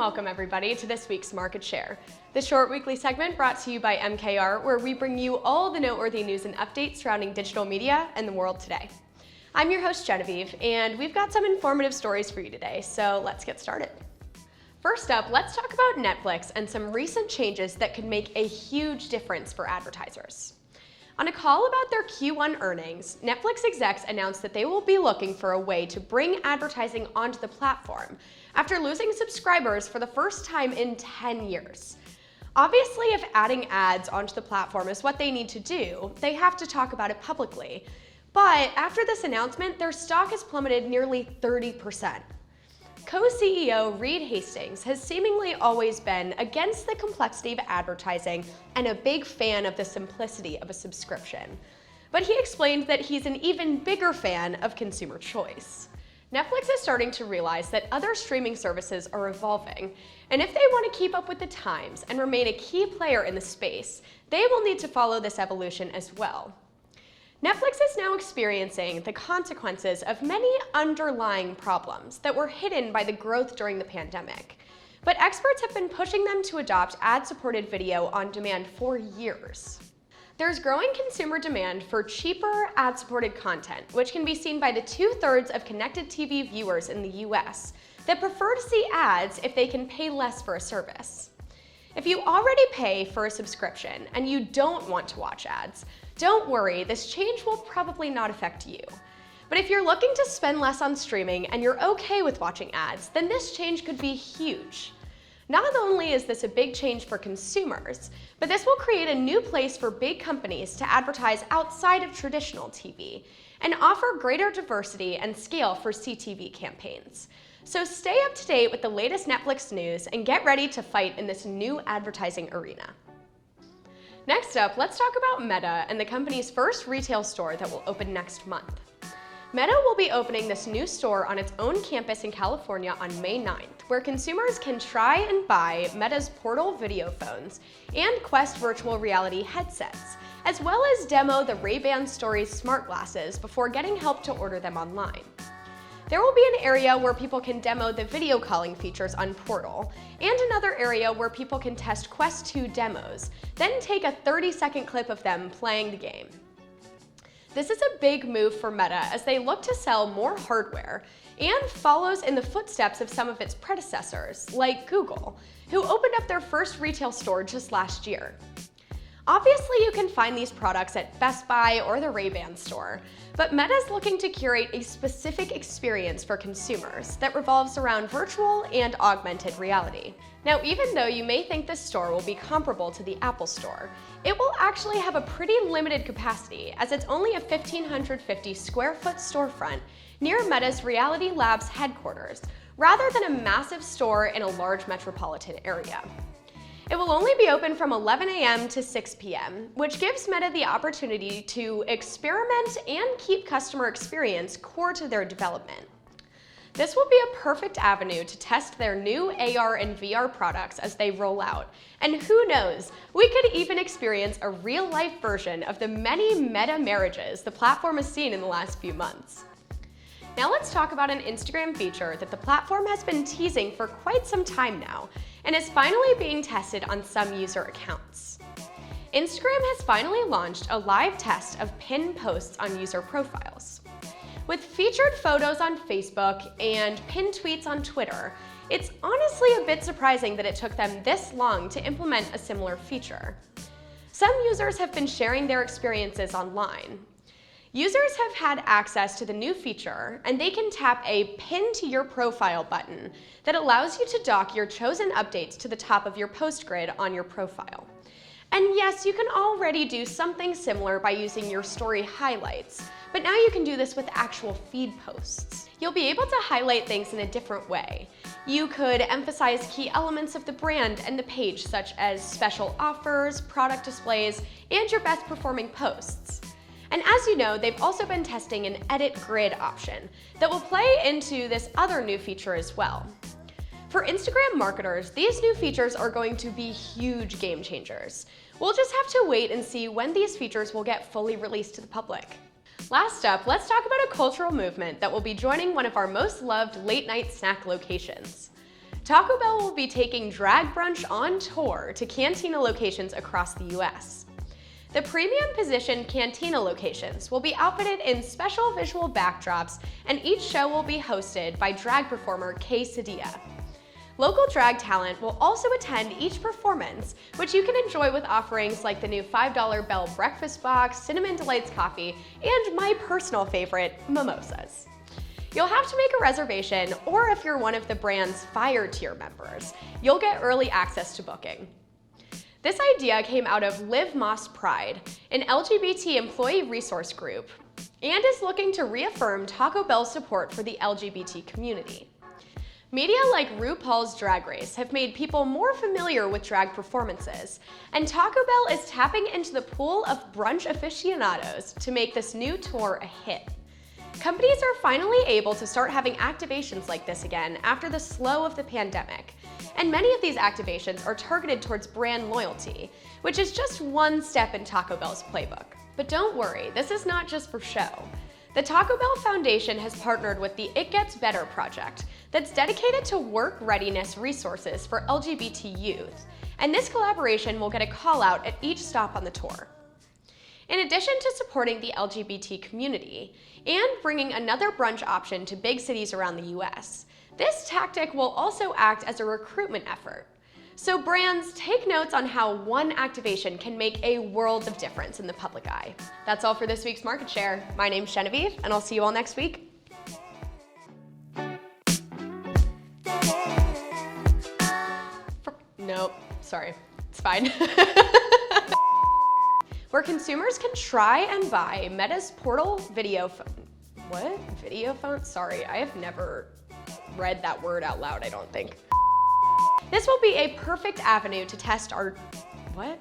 welcome everybody to this week's Market Share, the short weekly segment brought to you by MKR, where we bring you all the noteworthy news and updates surrounding digital media and the world today. I'm your host Genevieve, and we've got some informative stories for you today, so let's get started. First up, let's talk about Netflix and some recent changes that could make a huge difference for advertisers. On a call about their Q1 earnings, Netflix execs announced that they will be looking for a way to bring advertising onto the platform after losing subscribers for the first time in 10 years. Obviously, if adding ads onto the platform is what they need to do, they have to talk about it publicly. But after this announcement, their stock has plummeted nearly 30%. Co-CEO Reed Hastings has seemingly always been against the complexity of advertising and a big fan of the simplicity of a subscription. But he explained that he's an even bigger fan of consumer choice. Netflix is starting to realize that other streaming services are evolving, and if they want to keep up with the times and remain a key player in the space, they will need to follow this evolution as well. Netflix is now experiencing the consequences of many underlying problems that were hidden by the growth during the pandemic, but experts have been pushing them to adopt ad-supported video on demand for years. There's growing consumer demand for cheaper ad-supported content, which can be seen by the 2/3 of connected TV viewers in the US that prefer to see ads if they can pay less for a service. If you already pay for a subscription and you don't want to watch ads, don't worry, this change will probably not affect you. But if you're looking to spend less on streaming and you're okay with watching ads, then this change could be huge. Not only is this a big change for consumers, but this will create a new place for big companies to advertise outside of traditional TV and offer greater diversity and scale for CTV campaigns. So stay up to date with the latest Netflix news and get ready to fight in this new advertising arena. Next up, let's talk about Meta and the company's first retail store that will open next month. Meta will be opening this new store on its own campus in California on May 9th, where consumers can try and buy Meta's Portal video phones and Quest virtual reality headsets, as well as demo the Ray-Ban Stories smart glasses before getting help to order them online. There will be an area where people can demo the video calling features on Portal, and another area where people can test Quest 2 demos, then take a 30-second clip of them playing the game. This is a big move for Meta as they look to sell more hardware and follows in the footsteps of some of its predecessors, like Google, who opened up their first retail store just last year. Obviously, you can find these products at Best Buy or the Ray-Ban store, but Meta's looking to curate a specific experience for consumers that revolves around virtual and augmented reality. Now, even though you may think this store will be comparable to the Apple Store, it will actually have a pretty limited capacity as it's only a 1,550 square foot storefront near Meta's Reality Labs headquarters, rather than a massive store in a large metropolitan area. It will only be open from 11 a.m. to 6 p.m., which gives Meta the opportunity to experiment and keep customer experience core to their development. This will be a perfect avenue to test their new AR and VR products as they roll out. And who knows, we could even experience a real-life version of the many meta marriages the platform has seen in the last few months. Now let's talk about an Instagram feature that the platform has been teasing for quite some time now, and is finally being tested on some user accounts. Instagram has finally launched a live test of pinned posts on user profiles. With featured photos on Facebook and pinned tweets on Twitter, it's honestly a bit surprising that it took them this long to implement a similar feature. Some users have been sharing their experiences online. Users have had access to the new feature, and they can tap a Pin to Your Profile button that allows you to dock your chosen updates to the top of your post grid on your profile. And yes, you can already do something similar by using your story highlights, but now you can do this with actual feed posts. You'll be able to highlight things in a different way. You could emphasize key elements of the brand and the page, such as special offers, product displays, and your best performing posts. And as you know, they've also been testing an edit grid option that will play into this other new feature as well. For Instagram marketers, these new features are going to be huge game changers. We'll just have to wait and see when these features will get fully released to the public. Last up, let's talk about a cultural movement that will be joining one of our most loved late-night snack locations. Taco Bell will be taking Drag Brunch on tour to Cantina locations across the US. The premium positioned Cantina locations will be outfitted in special visual backdrops, and each show will be hosted by drag performer Quesadilla. Local drag talent will also attend each performance, which you can enjoy with offerings like the new $5 Bell Breakfast Box, Cinnamon Delights coffee, and my personal favorite, mimosas. You'll have to make a reservation, or if you're one of the brand's Fire Tier members, you'll get early access to booking. This idea came out of Live Moss Pride, an LGBT employee resource group, and is looking to reaffirm Taco Bell's support for the LGBT community. Media like RuPaul's Drag Race have made people more familiar with drag performances, and Taco Bell is tapping into the pool of brunch aficionados to make this new tour a hit. Companies are finally able to start having activations like this again after the slow of the pandemic. And many of these activations are targeted towards brand loyalty, which is just one step in Taco Bell's playbook. But don't worry, this is not just for show. The Taco Bell Foundation has partnered with the It Gets Better project that's dedicated to work readiness resources for LGBT youth, and this collaboration will get a call out at each stop on the tour. In addition to supporting the LGBT community and bringing another brunch option to big cities around the US, this tactic will also act as a recruitment effort. So brands, take notes on how one activation can make a world of difference in the public eye. That's all for this week's Market Share. My name's Genevieve, and I'll see you all next week. Nope, sorry, it's fine. Where consumers can try and buy Meta's Portal video phone. What? Video phone? Sorry, I have never read that word out loud, I don't think. This will be a perfect avenue to test our, what?